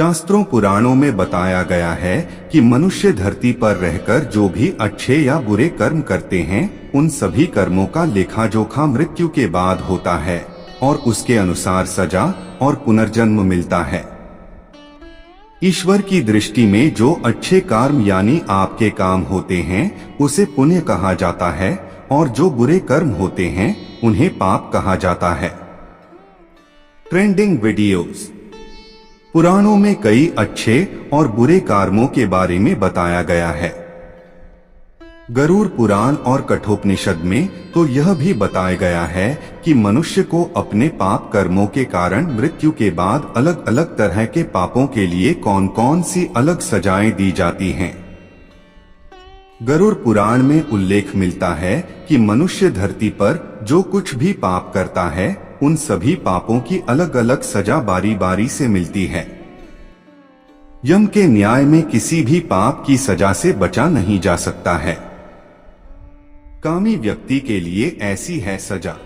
शास्त्रों पुराणों में बताया गया है कि मनुष्य धरती पर रहकर जो भी अच्छे या बुरे कर्म करते हैं उन सभी कर्मों का लेखा जोखा मृत्यु के बाद होता है और उसके अनुसार सजा और पुनर्जन्म मिलता है। ईश्वर की दृष्टि में जो अच्छे कर्म यानी आपके काम होते हैं उसे पुण्य कहा जाता है और जो बुरे कर्म होते हैं उन्हें पाप कहा जाता है। Trending videos. पुराणों में कई अच्छे और बुरे कर्मों के बारे में बताया गया है। गरुड़ पुराण और कठोपनिषद में तो यह भी बताया गया है कि मनुष्य को अपने पाप कर्मों के कारण मृत्यु के बाद अलग अलग तरह के पापों के लिए कौन कौन सी अलग सजाएं दी जाती हैं। गरुड़ पुराण में उल्लेख मिलता है कि मनुष्य धरती पर जो कुछ भी पाप करता है उन सभी पापों की अलग अलग सजा बारी बारी से मिलती है। यम के न्याय में किसी भी पाप की सजा से बचा नहीं जा सकता है। कामी व्यक्ति के लिए ऐसी है सजा।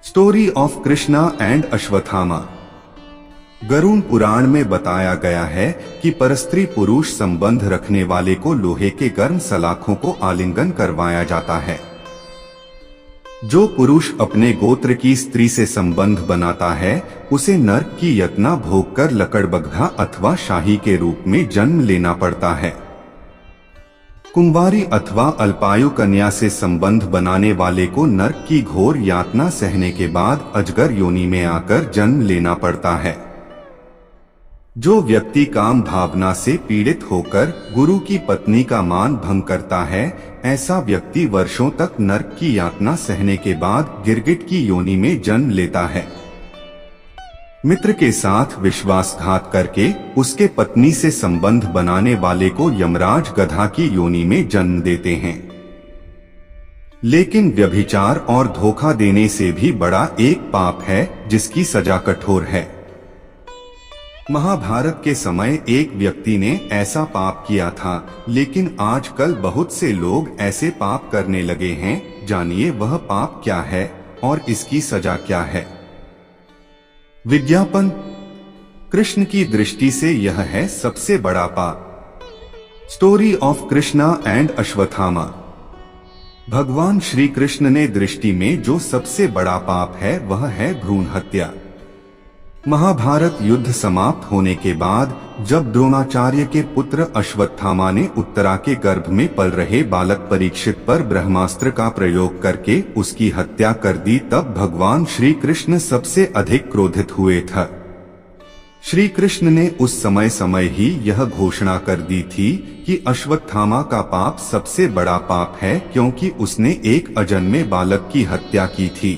Story of Krishna and Ashwatthama. Garuda Purana में बताया गया है कि परस्त्री पुरुष संबंध रखने वाले को लोहे के गर्म सलाखों को आलिंगन करवाया जाता है। जो पुरुष अपने गोत्र की स्त्री से संबंध बनाता है उसे नरक की यातना भोगकर लकड़बग्घा अथवा शाही के रूप में जन्म लेना पड़ता है। कुंवारी अथवा अल्पायु कन्या से संबंध बनाने वाले को नरक की घोर यातना सहने के बाद अजगर योनि में आकर जन्म लेना पड़ता है। जो व्यक्ति काम भावना से पीड़ित होकर गुरु की पत्नी का मान भंग करता है ऐसा व्यक्ति वर्षों तक नरक की यातना सहने के बाद गिरगिट की योनि में जन्म लेता है। मित्र के साथ विश्वासघात करके उसके पत्नी से संबंध बनाने वाले को यमराज गधा की योनि में जन्म देते हैं। लेकिन व्यभिचार और धोखा देने से भी बड़ा एक पाप है जिसकी सजा कठोर है। महाभारत के समय एक व्यक्ति ने ऐसा पाप किया था, लेकिन आजकल बहुत से लोग ऐसे पाप करने लगे हैं। जानिए वह पाप क्या है और इसकी सजा क्या है। विज्ञापन। कृष्ण की दृष्टि से यह है सबसे बड़ा पाप। Story of Krishna and Ashwatthama. भगवान श्री कृष्ण ने दृष्टि में जो सबसे बड़ा पाप है वह है भ्रूण हत्या। महाभारत युद्ध समाप्त होने के बाद जब द्रोणाचार्य के पुत्र अश्वत्थामा ने उत्तरा के गर्भ में पल रहे बालक परीक्षित पर ब्रह्मास्त्र का प्रयोग करके उसकी हत्या कर दी तब भगवान श्री कृष्ण सबसे अधिक क्रोधित हुए थे। श्री कृष्ण ने उस समय ही यह घोषणा कर दी थी कि अश्वत्थामा का पाप सबसे बड़ा पाप है क्योंकि उसने एक अजन्मे बालक की हत्या की थी।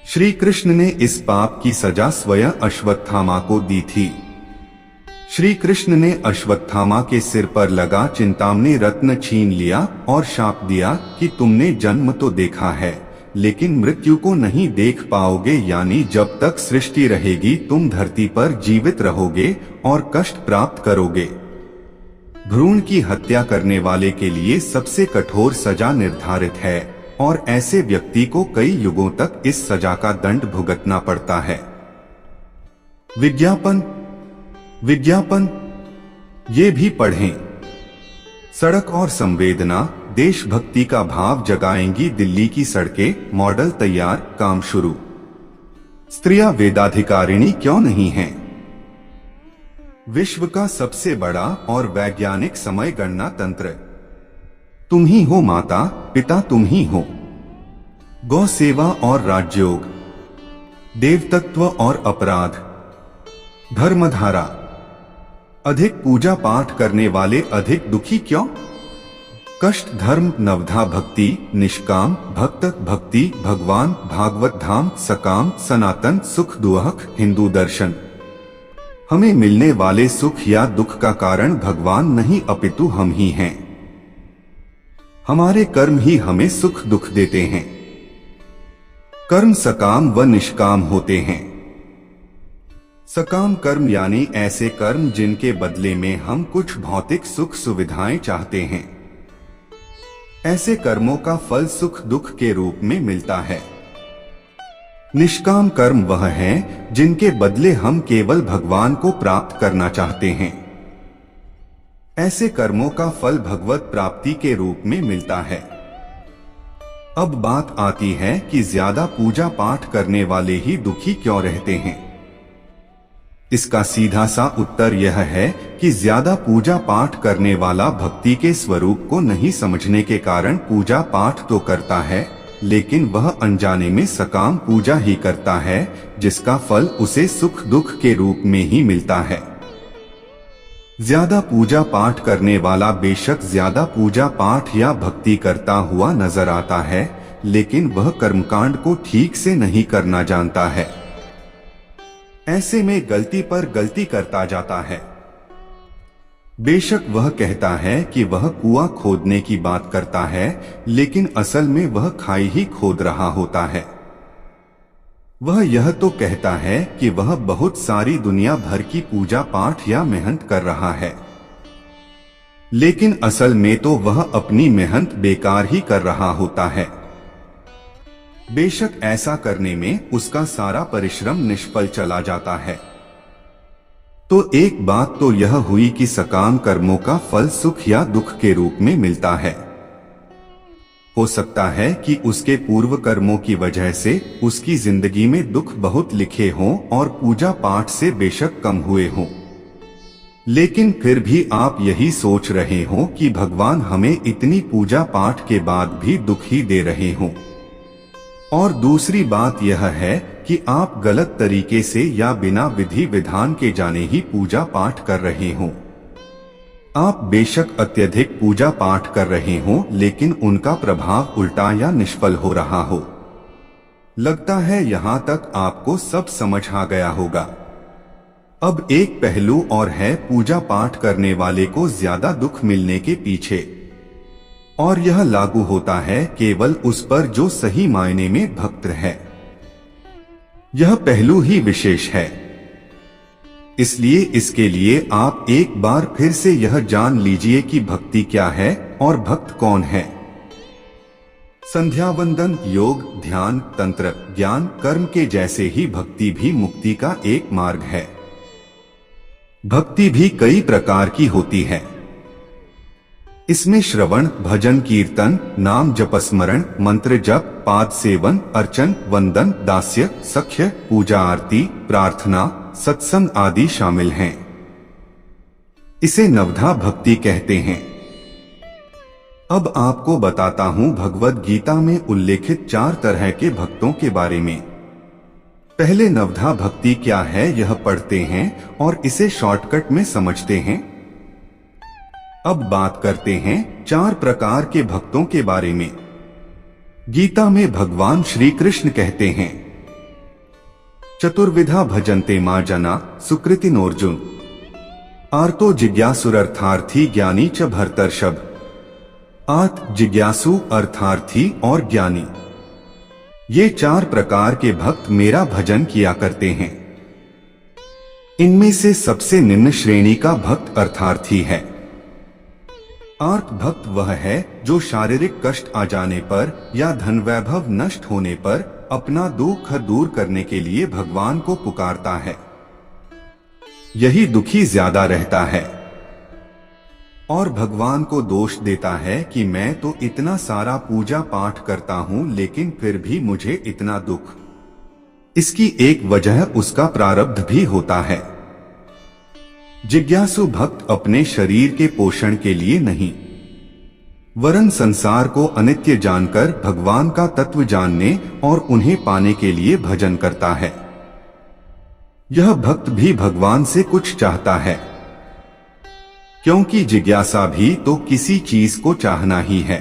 श्री कृष्ण ने इस पाप की सजा स्वयं अश्वत्थामा को दी थी। श्री कृष्ण ने अश्वत्थामा के सिर पर लगा चिंतामणि रत्न छीन लिया और शाप दिया कि तुमने जन्म तो देखा है लेकिन मृत्यु को नहीं देख पाओगे, यानी जब तक सृष्टि रहेगी तुम धरती पर जीवित रहोगे और कष्ट प्राप्त करोगे। भ्रूण की हत्या करने वाले के लिए सबसे कठोर सजा निर्धारित है और ऐसे व्यक्ति को कई युगों तक इस सजा का दंड भुगतना पड़ता है। विज्ञापन। विज्ञापन ये भी पढ़ें। सड़क और संवेदना देशभक्ति का भाव जगाएंगी दिल्ली की सड़कें, मॉडल तैयार, काम शुरू। स्त्रियां वेदाधिकारिणी क्यों नहीं हैं? विश्व का सबसे बड़ा और वैज्ञानिक समय गणना तंत्र। तुम ही हो माता पिता, तुम ही हो। गौ सेवा और राजयोग। देवतत्व और अपराध। धर्मधारा। अधिक पूजा पाठ करने वाले अधिक दुखी क्यों? कष्ट धर्म, नवधा भक्ति, निष्काम भक्त भक्ति, भगवान, भागवत धाम, सकाम, सनातन, सुख दुआख, हिंदू दर्शन। हमें मिलने वाले सुख या दुख का कारण भगवान नहीं अपितु हम ही हैं। हमारे कर्म ही हमें सुख दुख देते हैं। कर्म सकाम व निष्काम होते हैं। सकाम कर्म यानी ऐसे कर्म जिनके बदले में हम कुछ भौतिक सुख सुविधाएं चाहते हैं। ऐसे कर्मों का फल सुख दुख के रूप में मिलता है। निष्काम कर्म वह हैं जिनके बदले हम केवल भगवान को प्राप्त करना चाहते हैं। ऐसे कर्मों का फल भगवत प्राप्ति के रूप में मिलता है। अब बात आती है कि ज्यादा पूजा पाठ करने वाले ही दुखी क्यों रहते हैं। इसका सीधा सा उत्तर यह है कि ज्यादा पूजा पाठ करने वाला भक्ति के स्वरूप को नहीं समझने के कारण पूजा पाठ तो करता है, लेकिन वह अनजाने में सकाम पूजा ही करता है, जिसका फल उसे सुख दुख के रूप में ही मिलता है। ज्यादा पूजा पाठ करने वाला बेशक ज्यादा पूजा पाठ या भक्ति करता हुआ नजर आता है, लेकिन वह कर्मकांड को ठीक से नहीं करना जानता है। ऐसे में गलती पर गलती करता जाता है। बेशक वह कहता है कि वह कुआं खोदने की बात करता है, लेकिन असल में वह खाई ही खोद रहा होता है। वह यह तो कहता है कि वह बहुत सारी दुनिया भर की पूजा पाठ या मेहनत कर रहा है, लेकिन असल में तो वह अपनी मेहनत बेकार ही कर रहा होता है। बेशक ऐसा करने में उसका सारा परिश्रम निष्फल चला जाता है। तो एक बात तो यह हुई कि सकाम कर्मों का फल सुख या दुख के रूप में मिलता है। हो सकता है कि उसके पूर्व कर्मों की वजह से उसकी जिंदगी में दुख बहुत लिखे हों और पूजा पाठ से बेशक कम हुए हों, लेकिन फिर भी आप यही सोच रहे हो कि भगवान हमें इतनी पूजा पाठ के बाद भी दुख ही दे रहे हों। और दूसरी बात यह है कि आप गलत तरीके से या बिना विधि विधान के जाने ही पूजा पाठ कर रहे हो। आप बेशक अत्यधिक पूजा पाठ कर रहे हो, लेकिन उनका प्रभाव उल्टा या निष्फल हो रहा हो। लगता है यहाँ तक आपको सब समझ आ गया होगा। अब एक पहलू और है पूजा पाठ करने वाले को ज्यादा दुख मिलने के पीछे, और यह लागू होता है केवल उस पर जो सही मायने में भक्त है। यह पहलू ही विशेष है। इसलिए इसके लिए आप एक बार फिर से यह जान लीजिए कि भक्ति क्या है और भक्त कौन है। संध्या वंदन, योग, ध्यान, तंत्र, ज्ञान, कर्म के जैसे ही भक्ति भी मुक्ति का एक मार्ग है। भक्ति भी कई प्रकार की होती है। इसमें श्रवण, भजन, कीर्तन, नाम जपस्मरण, मंत्र जप, पाद सेवन, अर्चन, वंदन, दास्य, सख्य, पूजा, आरती, प्रार्थना, सत्संग आदि शामिल हैं। इसे नवधा भक्ति कहते हैं। अब आपको बताता हूं भगवद गीता में उल्लेखित 4 तरह के भक्तों के बारे में। पहले नवधा भक्ति क्या है यह पढ़ते हैं और इसे शॉर्टकट में समझते हैं। अब बात करते हैं 4 प्रकार के भक्तों के बारे में। गीता में भगवान श्री कृष्ण कहते हैं, चतुर्विधा भजन्ते मा जना सुकृतिनोर्जुन, आर्तो जिज्ञासुरर्थार्थी ज्ञानी च भरतर्षभ। आर्त, जिज्ञासु, अर्थार्थी और ज्ञानी, ये 4 प्रकार के भक्त मेरा भजन किया करते हैं। इनमें से सबसे निम्न श्रेणी का भक्त अर्थार्थी है। आर्त भक्त वह है जो शारीरिक कष्ट आ जाने पर या धन वैभव नष्ट होने पर अपना दुख दूर करने के लिए भगवान को पुकारता है। यही दुखी ज्यादा रहता है और भगवान को दोष देता है कि मैं तो इतना सारा पूजा पाठ करता हूं, लेकिन फिर भी मुझे इतना दुख। इसकी एक वजह उसका प्रारब्ध भी होता है। जिज्ञासु भक्त अपने शरीर के पोषण के लिए नहीं, वरन संसार को अनित्य जानकर भगवान का तत्व जानने और उन्हें पाने के लिए भजन करता है। यह भक्त भी भगवान से कुछ चाहता है, क्योंकि जिज्ञासा भी तो किसी चीज को चाहना ही है।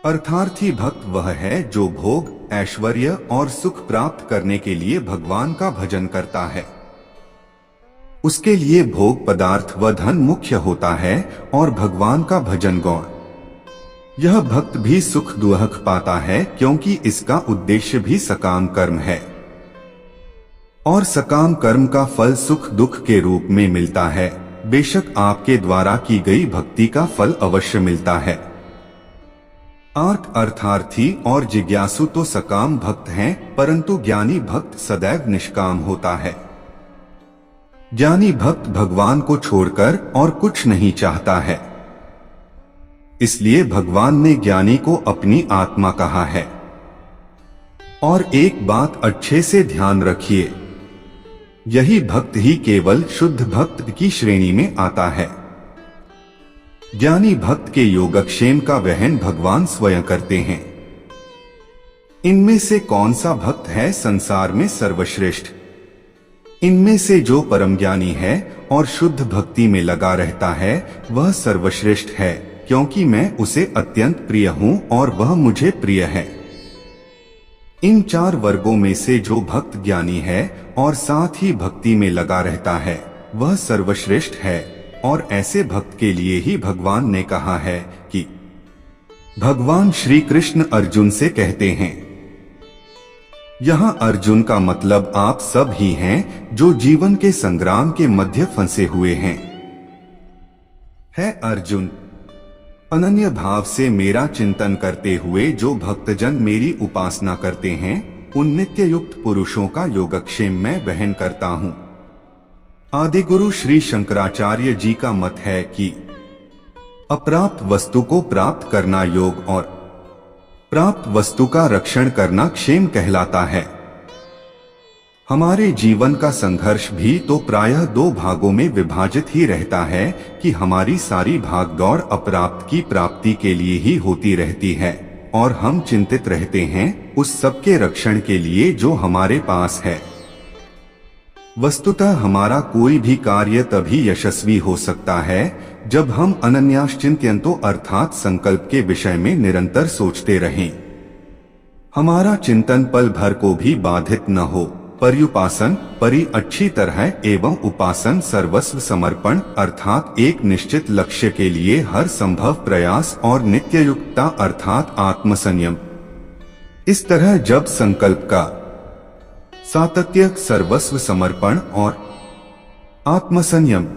अर्थार्थी भक्त वह है जो भोग, ऐश्वर्य और सुख प्राप्त करने के लिए भगवान का भजन करता है। उसके लिए भोग पदार्थ व धन मुख्य होता है और भगवान का भजन गौण। यह भक्त भी सुख दुख पाता है, क्योंकि इसका उद्देश्य भी सकाम कर्म है और सकाम कर्म का फल सुख दुख के रूप में मिलता है। बेशक आपके द्वारा की गई भक्ति का फल अवश्य मिलता है, आर्क अर्थार्थी और जिज्ञासु तो सकाम भक्त हैं, परंतु ज्ञानी भक्त सदैव निष्काम होता है। ज्ञानी भक्त भगवान को छोड़कर और कुछ नहीं चाहता है। इसलिए भगवान ने ज्ञानी को अपनी आत्मा कहा है। और एक बात अच्छे से ध्यान रखिए, यही भक्त ही केवल शुद्ध भक्त की श्रेणी में आता है। ज्ञानी भक्त के योगक्षेम का वहन भगवान स्वयं करते हैं। इनमें से कौन सा भक्त है संसार में सर्वश्रेष्ठ? इनमें से जो परम ज्ञानी है और शुद्ध भक्ति में लगा रहता है वह सर्वश्रेष्ठ है, क्योंकि मैं उसे अत्यंत प्रिय हूं और वह मुझे प्रिय है। इन चार वर्गों में से जो भक्त ज्ञानी है और साथ ही भक्ति में लगा रहता है वह सर्वश्रेष्ठ है। और ऐसे भक्त के लिए ही भगवान ने कहा है कि भगवान श्री कृष्ण अर्जुन से कहते हैं। यहाँ अर्जुन का मतलब आप सब ही हैं जो जीवन के संग्राम के मध्य फंसे हुए हैं। है अर्जुन, अनन्य भाव से मेरा चिंतन करते हुए जो भक्तजन मेरी उपासना करते हैं उन नित्य युक्त पुरुषों का योगक्षेम मैं वहन करता हूँ। आदिगुरु श्री शंकराचार्य जी का मत है कि अप्राप्त वस्तु को प्राप्त करना योग और प्राप्त वस्तु का रक्षण करना क्षेम कहलाता है। हमारे जीवन का संघर्ष भी तो प्रायः दो भागों में विभाजित ही रहता है कि हमारी सारी भागदौड़ अप्राप्त की प्राप्ति के लिए ही होती रहती है और हम चिंतित रहते हैं उस सब के रक्षण के लिए जो हमारे पास है। वस्तुतः हमारा कोई भी कार्य तभी यशस्वी हो सकता है जब हम अनन्याश्चिंत्यन्तो अर्थात संकल्प के विषय में निरंतर सोचते रहें। हमारा चिंतन पल भर को भी बाधित न हो। पर्युपासन परि अच्छी तरह एवं उपासन सर्वस्व समर्पण अर्थात एक निश्चित लक्ष्य के लिए हर संभव प्रयास और नित्ययुक्तता अर्थात आत्मसंयम। इस तरह जब संकल्प का सातत्य, सर्वस्व समर्पण और आत्मसंयम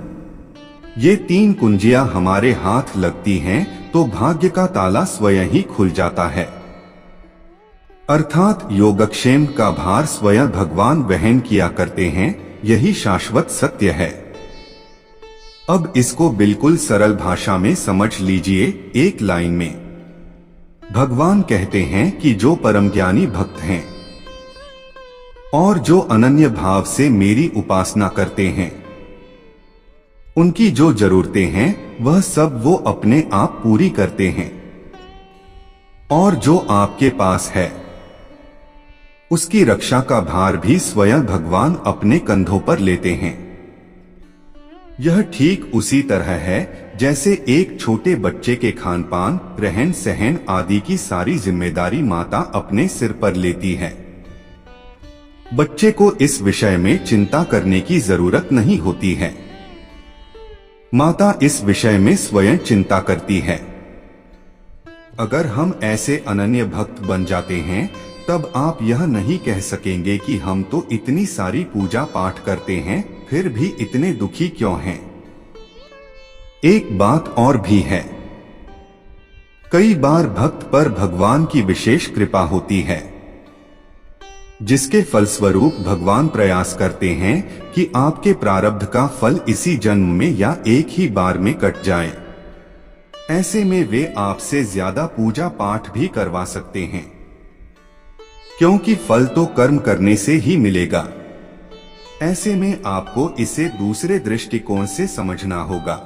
ये तीन कुंजियां हमारे हाथ लगती हैं तो भाग्य का ताला स्वयं ही खुल जाता है। अर्थात योगक्षेम का भार स्वयं भगवान वहन किया करते हैं, यही शाश्वत सत्य है। अब इसको बिल्कुल सरल भाषा में समझ लीजिए। एक लाइन में भगवान कहते हैं कि जो परम ज्ञानी भक्त हैं और जो अनन्य भाव से मेरी उपासना करते हैं उनकी जो जरूरतें हैं वह सब वो अपने आप पूरी करते हैं और जो आपके पास है उसकी रक्षा का भार भी स्वयं भगवान अपने कंधों पर लेते हैं। यह ठीक उसी तरह है जैसे एक छोटे बच्चे के खान पान, रहन सहन आदि की सारी जिम्मेदारी माता अपने सिर पर लेती है। बच्चे को इस विषय में चिंता करने की जरूरत नहीं होती है। माता इस विषय में स्वयं चिंता करती है। अगर हम ऐसे अनन्य भक्त बन जाते हैं तब आप यह नहीं कह सकेंगे कि हम तो इतनी सारी पूजा पाठ करते हैं फिर भी इतने दुखी क्यों हैं। एक बात और भी है, कई बार भक्त पर भगवान की विशेष कृपा होती है जिसके फलस्वरूप भगवान प्रयास करते हैं कि आपके प्रारब्ध का फल इसी जन्म में या एक ही बार में कट जाए। ऐसे में वे आपसे ज्यादा पूजा पाठ भी करवा सकते हैं क्योंकि फल तो कर्म करने से ही मिलेगा। ऐसे में आपको इसे दूसरे दृष्टिकोण से समझना होगा।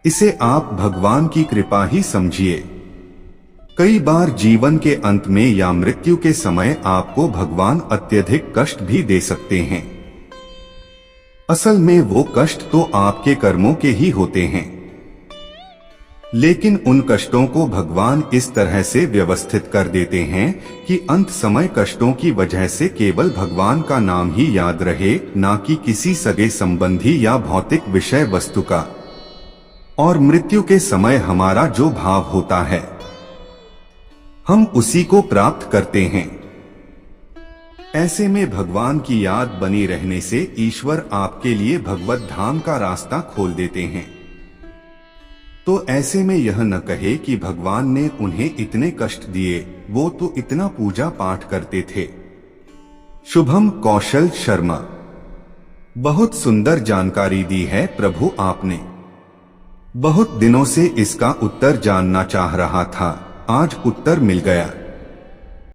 इसे आप भगवान की कृपा ही समझिए। कई बार जीवन के अंत में या मृत्यु के समय आपको भगवान अत्यधिक कष्ट भी दे सकते हैं। असल में वो कष्ट तो आपके कर्मों के ही होते हैं, लेकिन उन कष्टों को भगवान इस तरह से व्यवस्थित कर देते हैं कि अंत समय कष्टों की वजह से केवल भगवान का नाम ही याद रहे, ना कि किसी सगे संबंधी या भौतिक विषय वस्तु का। और मृत्यु के समय हमारा जो भाव होता है हम उसी को प्राप्त करते हैं। ऐसे में भगवान की याद बनी रहने से ईश्वर आपके लिए भगवत धाम का रास्ता खोल देते हैं। तो ऐसे में यह न कहे कि भगवान ने उन्हें इतने कष्ट दिए, वो तो इतना पूजा पाठ करते थे। शुभम कौशल शर्मा। बहुत सुंदर जानकारी दी है प्रभु आपने। बहुत दिनों से इसका उत्तर जानना चाह रहा था, आज उत्तर मिल गया।